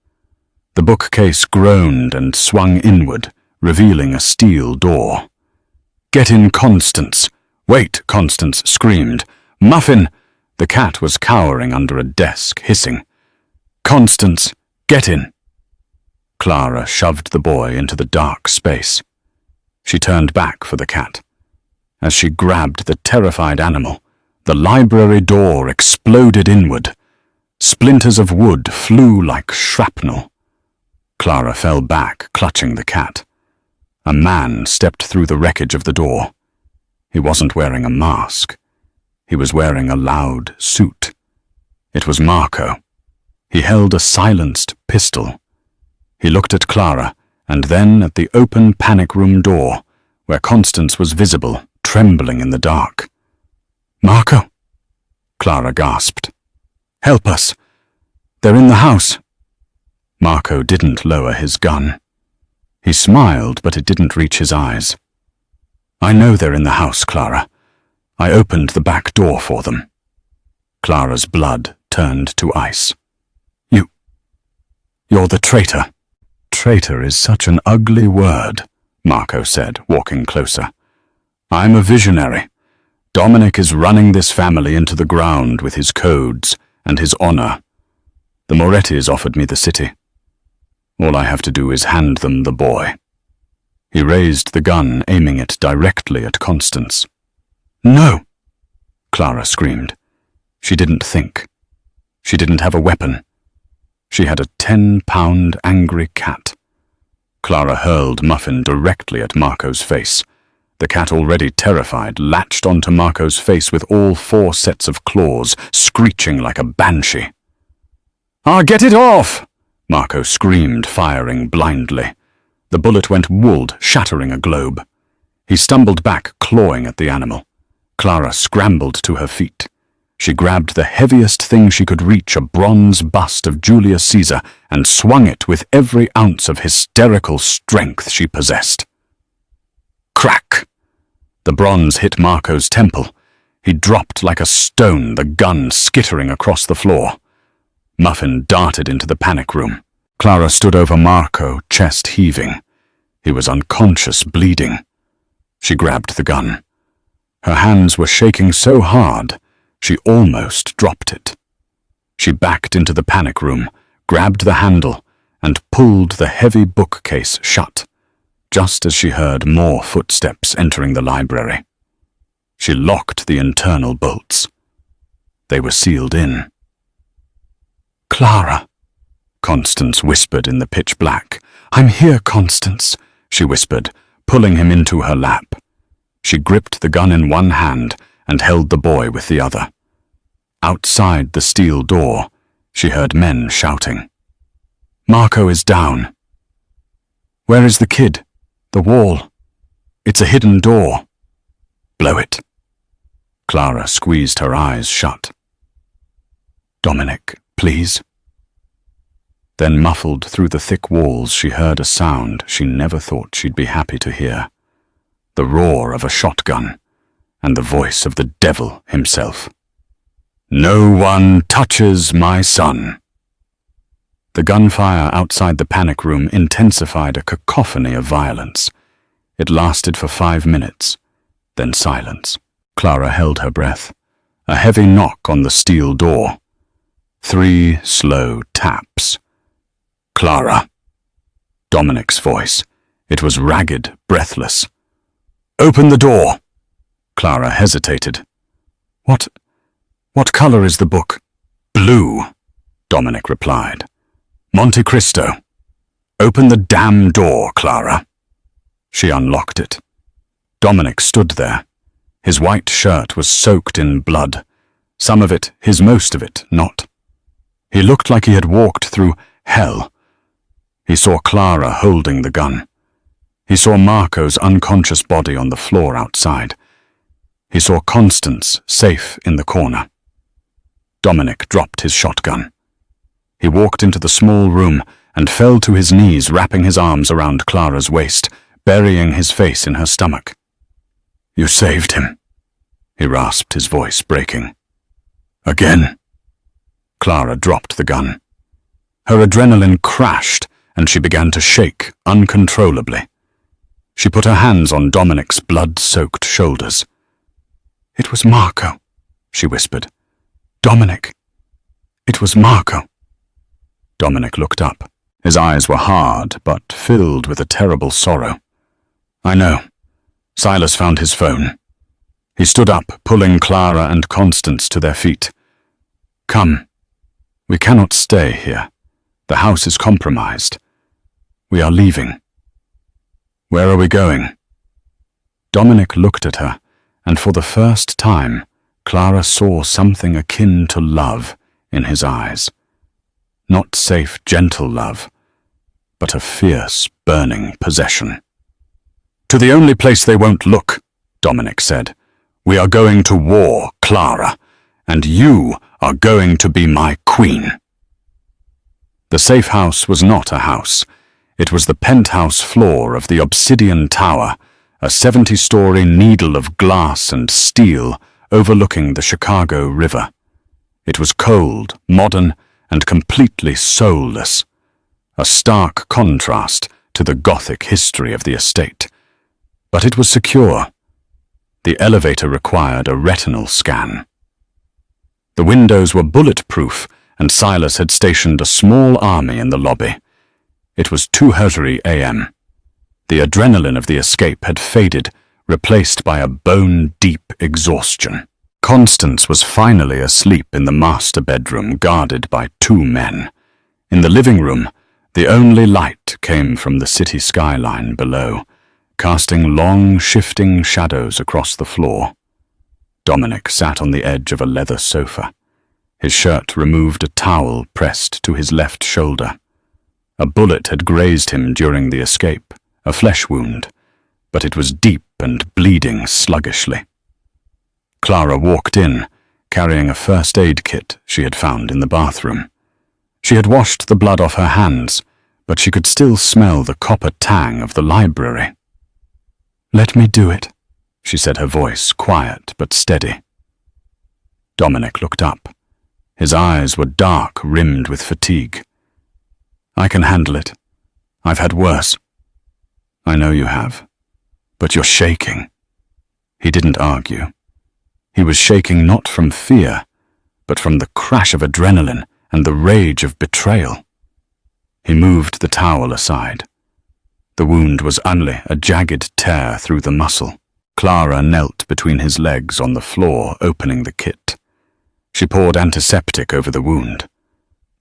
The bookcase groaned and swung inward, revealing a steel door. "Get in, Constance." "Wait," Constance screamed. "Muffin!" The cat was cowering under a desk, hissing. "Constance, get in." Clara shoved the boy into the dark space. She turned back for the cat. As she grabbed the terrified animal, the library door exploded inward. Splinters of wood flew like shrapnel. Clara fell back, clutching the cat. A man stepped through the wreckage of the door. He wasn't wearing a mask. He was wearing a loud suit. It was Marco. He held a silenced pistol. He looked at Clara, and then at the open panic room door, where Constance was visible, trembling in the dark. "Marco?" Clara gasped. "Help us. They're in the house." Marco didn't lower his gun. He smiled, but it didn't reach his eyes. "I know they're in the house, Clara. I opened the back door for them." Clara's blood turned to ice. You're the traitor." "Traitor is such an ugly word," Marco said, walking closer. "I'm a visionary. Dominic is running this family into the ground with his codes and his honor. The Morettis offered me the city. All I have to do is hand them the boy." He raised the gun, aiming it directly at Constance. "No!" Clara screamed. She didn't think. She didn't have a weapon. She had a 10-pound angry cat. Clara hurled Muffin directly at Marco's face. The cat, already terrified, latched onto Marco's face with all 4 sets of claws, screeching like a banshee. "Ah, get it off!" Marco screamed, firing blindly. The bullet went whooled, shattering a globe. He stumbled back, clawing at the animal. Clara scrambled to her feet. She grabbed the heaviest thing she could reach, a bronze bust of Julius Caesar, and swung it with every ounce of hysterical strength she possessed. Crack! The bronze hit Marco's temple. He dropped like a stone, the gun skittering across the floor. Muffin darted into the panic room. Clara stood over Marco, chest heaving. He was unconscious, bleeding. She grabbed the gun. Her hands were shaking so hard, she almost dropped it. She backed into the panic room, grabbed the handle, and pulled the heavy bookcase shut, just as she heard more footsteps entering the library. She locked the internal bolts. They were sealed in. "Clara," Constance whispered in the pitch black. "I'm here, Constance," she whispered, pulling him into her lap. She gripped the gun in one hand and held the boy with the other. Outside the steel door, she heard men shouting. "Marco is down." "Where is the kid?" "The wall. It's a hidden door." "Blow it." Clara squeezed her eyes shut. "Dominic, please." Then, muffled through the thick walls, she heard a sound she never thought she'd be happy to hear. The roar of a shotgun, and the voice of the devil himself. "No one touches my son." The gunfire outside the panic room intensified a cacophony of violence. It lasted for 5 minutes, then silence. Clara held her breath. A heavy knock on the steel door. 3 slow taps. "Clara." Dominic's voice. It was ragged, breathless. "Open the door." Clara hesitated. What color is the book?" "Blue," Dominic replied. "Monte Cristo. Open the damn door, Clara." She unlocked it. Dominic stood there. His white shirt was soaked in blood. Some of it, most of it, not. He looked like he had walked through hell. He saw Clara holding the gun. He saw Marco's unconscious body on the floor outside. He saw Constance safe in the corner. Dominic dropped his shotgun. He walked into the small room and fell to his knees, wrapping his arms around Clara's waist, burying his face in her stomach. "You saved him," he rasped, his voice breaking. "Again." Clara dropped the gun. Her adrenaline crashed, and she began to shake uncontrollably. She put her hands on Dominic's blood-soaked shoulders. "It was Marco," she whispered. "Dominic, it was Marco." Dominic looked up. His eyes were hard, but filled with a terrible sorrow. "I know." Silas found his phone. He stood up, pulling Clara and Constance to their feet. "Come. We cannot stay here. The house is compromised. We are leaving." "Where are we going?" Dominic looked at her, and for the first time, Clara saw something akin to love in his eyes. Not safe, gentle love, but a fierce, burning possession. "To the only place they won't look," Dominic said. "We are going to war, Clara, and you are going to be my queen." The safe house was not a house. It was the penthouse floor of the Obsidian Tower, a 70-story needle of glass and steel overlooking the Chicago River. It was cold, modern, and completely soulless, a stark contrast to the Gothic history of the estate. But it was secure. The elevator required a retinal scan. The windows were bulletproof, and Silas had stationed a small army in the lobby. It was 2:30 a.m. The adrenaline of the escape had faded, replaced by a bone-deep exhaustion. Constance was finally asleep in the master bedroom guarded by 2 men. In the living room, the only light came from the city skyline below, casting long, shifting shadows across the floor. Dominic sat on the edge of a leather sofa. His shirt removed a towel pressed to his left shoulder. A bullet had grazed him during the escape, a flesh wound, but it was deep and bleeding sluggishly. Clara walked in, carrying a first aid kit she had found in the bathroom. She had washed the blood off her hands, but she could still smell the copper tang of the library. "Let me do it," she said, her voice quiet but steady. Dominic looked up. His eyes were dark, rimmed with fatigue. "I can handle it. I've had worse." "I know you have, but you're shaking." He didn't argue. He was shaking not from fear, but from the crash of adrenaline and the rage of betrayal. He moved the towel aside. The wound was only a jagged tear through the muscle. Clara knelt between his legs on the floor, opening the kit. She poured antiseptic over the wound.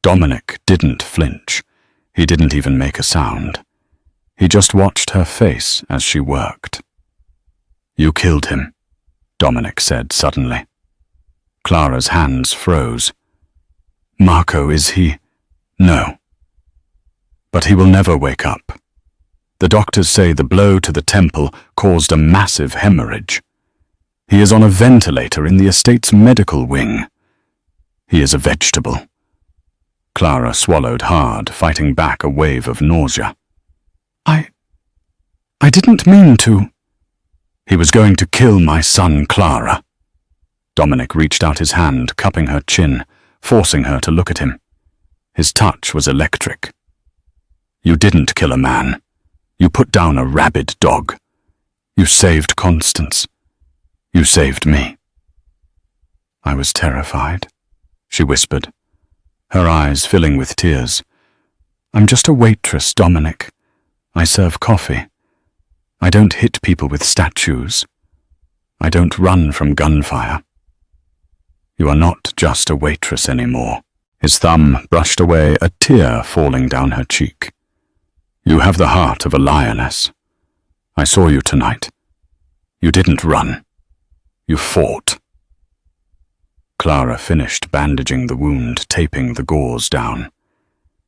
Dominic didn't flinch. He didn't even make a sound. He just watched her face as she worked. "You killed him," Dominic said suddenly. Clara's hands froze. "Marco, is he?" "No. But he will never wake up. The doctors say the blow to the temple caused a massive hemorrhage. He is on a ventilator in the estate's medical wing. He is a vegetable." Clara swallowed hard, fighting back a wave of nausea. I didn't mean to." "He was going to kill my son, Clara." Dominic reached out his hand, cupping her chin, forcing her to look at him. His touch was electric. "You didn't kill a man. You put down a rabid dog. You saved Constance. You saved me." "I was terrified," she whispered, her eyes filling with tears. "I'm just a waitress, Dominic. I serve coffee. I don't hit people with statues. I don't run from gunfire." "You are not just a waitress anymore." His thumb brushed away a tear falling down her cheek. "You have the heart of a lioness. I saw you tonight. You didn't run. You fought." Clara finished bandaging the wound, taping the gauze down.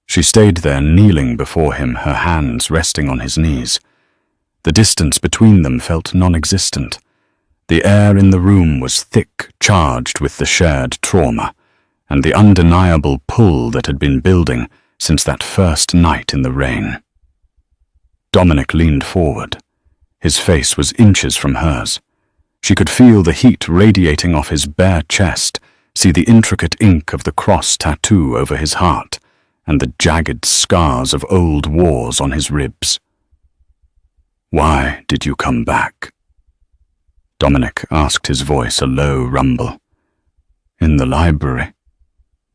She stayed there kneeling before him, her hands resting on his knees. The distance between them felt non-existent. The air in the room was thick, charged with the shared trauma, and the undeniable pull that had been building since that first night in the rain. Dominic leaned forward. His face was inches from hers. She could feel the heat radiating off his bare chest, see the intricate ink of the cross tattoo over his heart, and the jagged scars of old wars on his ribs. "Why did you come back?" Dominic asked, his voice a low rumble. "In the library.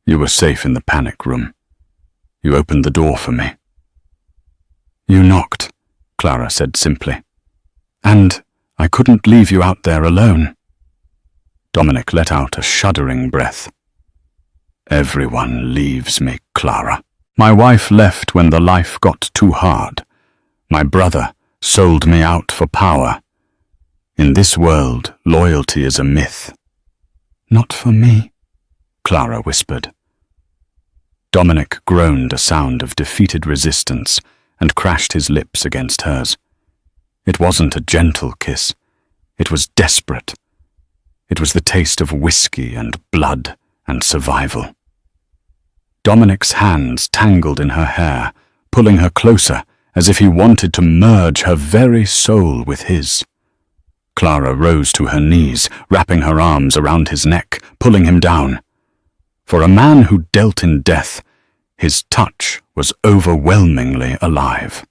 You were safe in the panic room. You opened the door for me." "You knocked," Clara said simply. "And I couldn't leave you out there alone." Dominic let out a shuddering breath. "Everyone leaves me, Clara. My wife left when the life got too hard. My brother sold me out for power. In this world, loyalty is a myth." "Not for me," Clara whispered. Dominic groaned a sound of defeated resistance and crashed his lips against hers. It wasn't a gentle kiss. It was desperate. It was the taste of whiskey and blood and survival. Dominic's hands tangled in her hair, pulling her closer, as if he wanted to merge her very soul with his. Clara rose to her knees, wrapping her arms around his neck, pulling him down. For a man who dealt in death, his touch was overwhelmingly alive.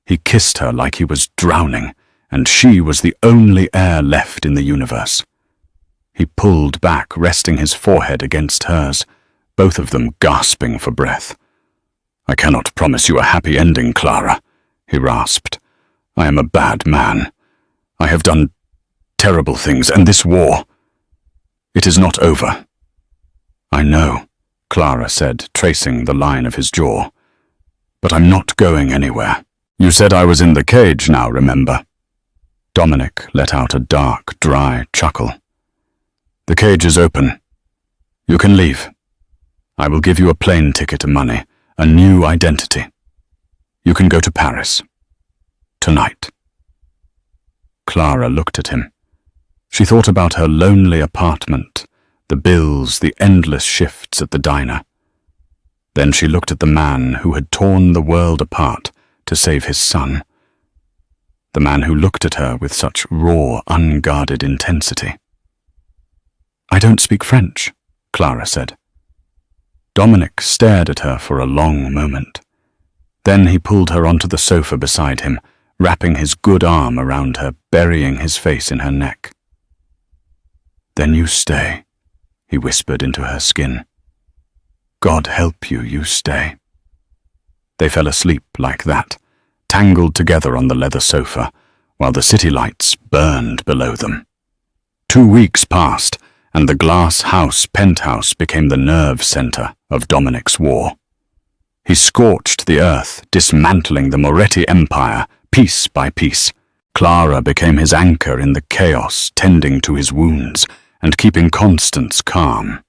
He kissed her like he was drowning, and she was the only air left in the universe. He pulled back, resting his forehead against hers, both of them gasping for breath. "I cannot promise you a happy ending, Clara," he rasped. "I am a bad man. I have done terrible things, and this war..." It is not over. I know, Clara said, tracing the line of his jaw. But I'm not going anywhere. You said I was in the cage now, remember? Dominic let out a dark, dry chuckle. The cage is open. You can leave. I will give you a plane ticket and money, a new identity. You can go to Paris. Tonight. Clara looked at him. She thought about her lonely apartment, the bills, the endless shifts at the diner. Then she looked at the man who had torn the world apart to save his son. The man who looked at her with such raw, unguarded intensity. I don't speak French, Clara said. Dominic stared at her for a long moment. Then he pulled her onto the sofa beside him, wrapping his good arm around her, burying his face in her neck. Then you stay, he whispered into her skin. God help you, you stay. They fell asleep like that, tangled together on the leather sofa, while the city lights burned below them. 2 weeks passed, and the glass house penthouse became the nerve center of Dominic's war. He scorched the earth, dismantling the Moretti empire, piece by piece. Clara became his anchor in the chaos, tending to his wounds and keeping Constance calm.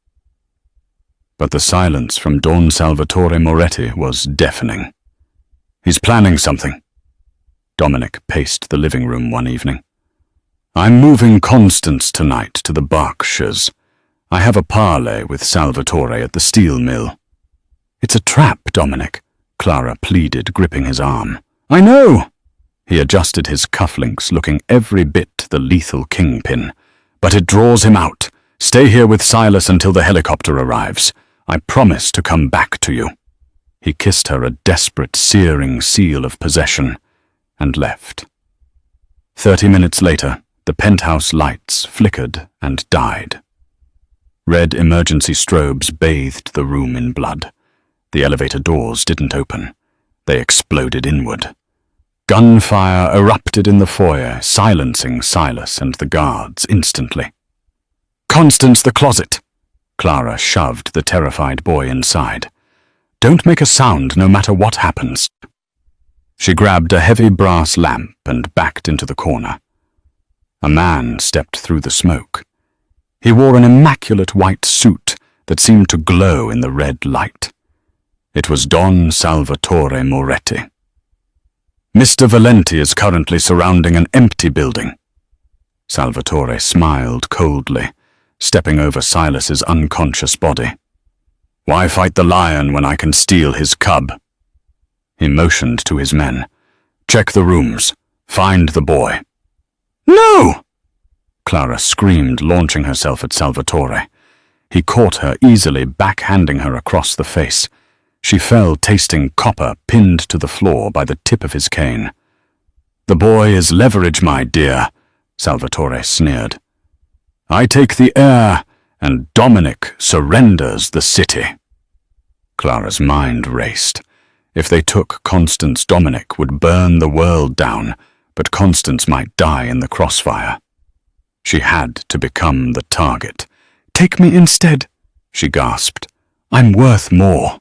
But the silence from Don Salvatore Moretti was deafening. He's planning something. Dominic paced the living room one evening. I'm moving Constance tonight to the Berkshires. I have a parley with Salvatore at the steel mill. It's a trap, Dominic, Clara pleaded, gripping his arm. I know! He adjusted his cufflinks, looking every bit the lethal kingpin. But it draws him out. Stay here with Silas until the helicopter arrives. I promise to come back to you. He kissed her a desperate, searing seal of possession, and left. 30 minutes later, the penthouse lights flickered and died. Red emergency strobes bathed the room in blood. The elevator doors didn't open. They exploded inward. Gunfire erupted in the foyer, silencing Silas and the guards instantly. Constance, the closet! Clara shoved the terrified boy inside. Don't make a sound no matter what happens. She grabbed a heavy brass lamp and backed into the corner. A man stepped through the smoke. He wore an immaculate white suit that seemed to glow in the red light. It was Don Salvatore Moretti. Mr. Valenti is currently surrounding an empty building. Salvatore smiled coldly, stepping over Silas's unconscious body. Why fight the lion when I can steal his cub? He motioned to his men. Check the rooms. Find the boy. No! Clara screamed, launching herself at Salvatore. He caught her easily, backhanding her across the face. She fell, tasting copper pinned to the floor by the tip of his cane. The boy is leverage, my dear, Salvatore sneered. I take the air, and Dominic surrenders the city. Clara's mind raced. If they took Constance, Dominic would burn the world down, but Constance might die in the crossfire. She had to become the target. Take me instead, she gasped. I'm worth more.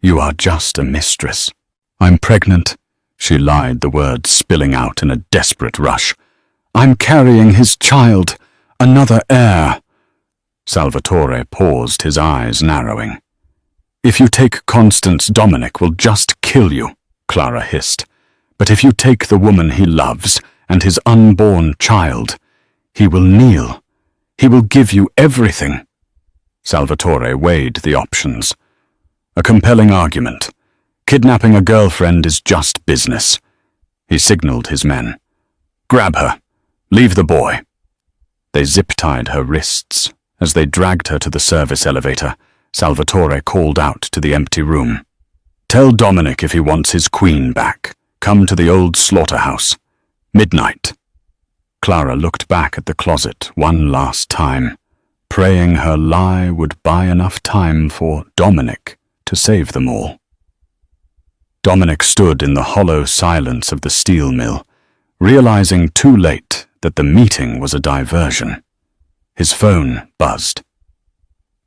You are just a mistress. I'm pregnant, she lied, the words spilling out in a desperate rush. I'm carrying his child, another heir. Salvatore paused, his eyes narrowing. If you take Constance, Dominic will just kill you, Clara hissed. But if you take the woman he loves and his unborn child, he will kneel. He will give you everything. Salvatore weighed the options. A compelling argument. Kidnapping a girlfriend is just business. He signaled his men. Grab her. Leave the boy. They zip-tied her wrists. As they dragged her to the service elevator, Salvatore called out to the empty room. Tell Dominic if he wants his queen back. Come to the old slaughterhouse. Midnight. Clara looked back at the closet one last time, praying her lie would buy enough time for Dominic to save them all. Dominic stood in the hollow silence of the steel mill, realizing too late that the meeting was a diversion. His phone buzzed.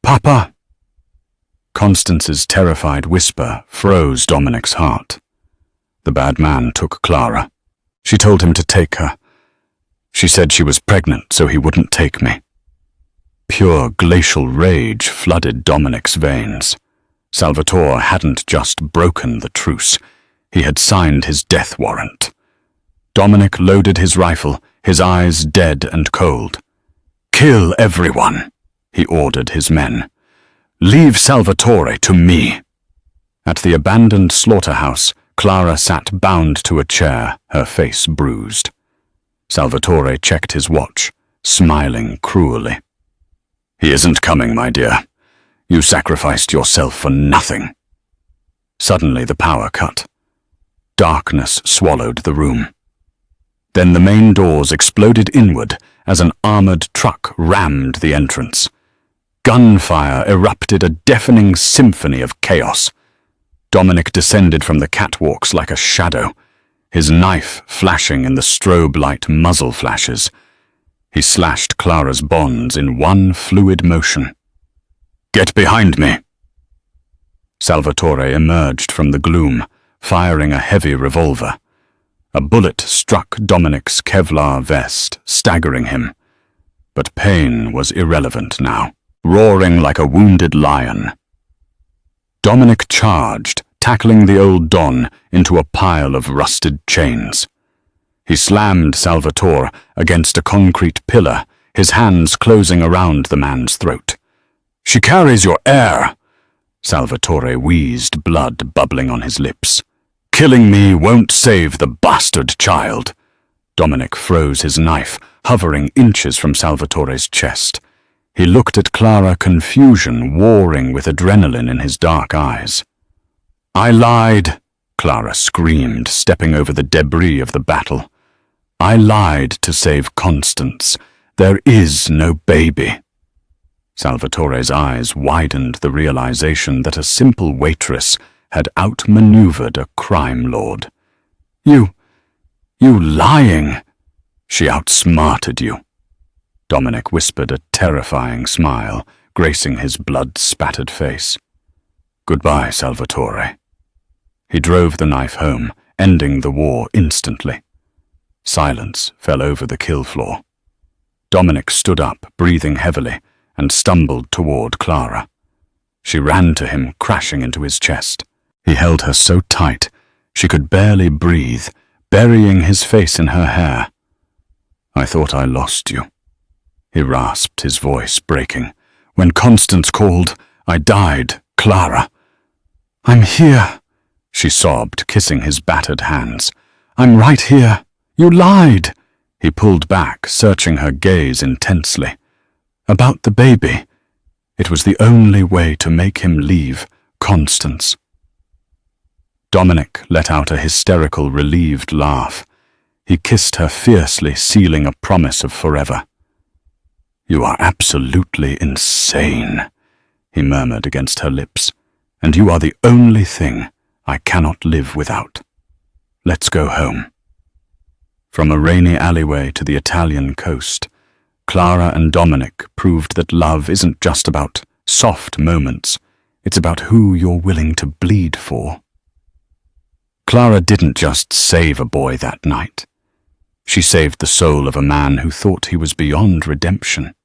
"Papa!" Constance's terrified whisper froze Dominic's heart. The bad man took Clara. She told him to take her. She said she was pregnant, so he wouldn't take me. Pure glacial rage flooded Dominic's veins. Salvatore hadn't just broken the truce. He had signed his death warrant. Dominic loaded his rifle, his eyes dead and cold. "Kill everyone," he ordered his men. "Leave Salvatore to me." At the abandoned slaughterhouse, Clara sat bound to a chair, her face bruised. Salvatore checked his watch, smiling cruelly. "He isn't coming, my dear. You sacrificed yourself for nothing." Suddenly the power cut. Darkness swallowed the room. Then the main doors exploded inward as an armored truck rammed the entrance. Gunfire erupted a deafening symphony of chaos. Dominic descended from the catwalks like a shadow, his knife flashing in the strobe light muzzle flashes. He slashed Clara's bonds in one fluid motion. "Get behind me!" Salvatore emerged from the gloom, firing a heavy revolver. A bullet struck Dominic's Kevlar vest, staggering him. But pain was irrelevant now, roaring like a wounded lion. Dominic charged, tackling the old Don into a pile of rusted chains. He slammed Salvatore against a concrete pillar, his hands closing around the man's throat. "She carries your heir!" Salvatore wheezed, blood bubbling on his lips. "Killing me won't save the bastard child." Dominic froze his knife, hovering inches from Salvatore's chest. He looked at Clara, confusion warring with adrenaline in his dark eyes. "I lied," Clara screamed, stepping over the debris of the battle. "I lied to save Constance. There is no baby." Salvatore's eyes widened the realization that a simple waitress had outmaneuvered a crime lord. You lying! She outsmarted you." Dominic whispered, a terrifying smile gracing his blood-spattered face. "Goodbye, Salvatore." He drove the knife home, ending the war instantly. Silence fell over the kill floor. Dominic stood up, breathing heavily, and stumbled toward Clara. She ran to him, crashing into his chest. He held her so tight, she could barely breathe, burying his face in her hair. "I thought I lost you," he rasped, his voice breaking. "When Constance called, I died, Clara." "I'm here," she sobbed, kissing his battered hands. "I'm right here. You lied." He pulled back, searching her gaze intensely. "About the baby. It was the only way to make him leave Constance." Dominic let out a hysterical, relieved laugh. He kissed her fiercely, sealing a promise of forever. "You are absolutely insane," he murmured against her lips, "and you are the only thing I cannot live without. Let's go home." From a rainy alleyway to the Italian coast, Clara and Dominic proved that love isn't just about soft moments, it's about who you're willing to bleed for. Clara didn't just save a boy that night. She saved the soul of a man who thought he was beyond redemption.